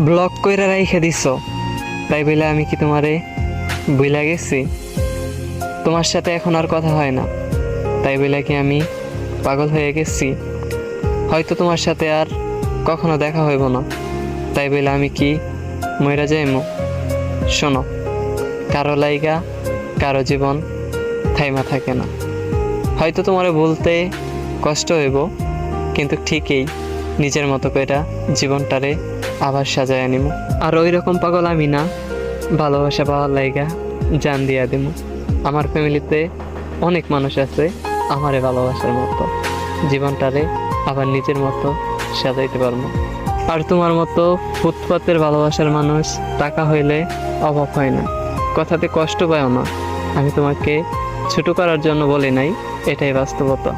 Block কইরা রাইখা দিছ, তাই বলে আমি কি তোমারে ভুইলা গেছি? তোমার সাথে এখন আর কথা হয় না, তাই বলে কি আমি পাগল হয়ে গেছি? হয়তো তোমার সাথে আর কখনো দেখা হইব না, তাই বলে আমি কি মইরা যাইমু? শোনো, কারো লাইগা কারো জীবন থাইমা থাকে না। হয়তো তোমারে বলতে কষ্ট হইব, কিন্তু ঠিকই নিজের মতো করে জীবনটারে আবার সাজায় নিব। আর ওই রকম পাগল আমি না, ভালোবাসা পাওয়ার লাইগা জান দিয়া দিব। আমার ফ্যামিলিতে অনেক মানুষ আছে আমারে ভালোবাসার মতো, জীবনটারে আবার নিজের মতো সাজাইতে পারবো। আর তোমার মতো ফুটপাতের ভালোবাসার মানুষ টাকা হইলে অভাব হয় না। কথাতে কষ্ট পাও না, আমি তোমাকে ছোট করার জন্য বলি নাই, এটাই বাস্তবতা।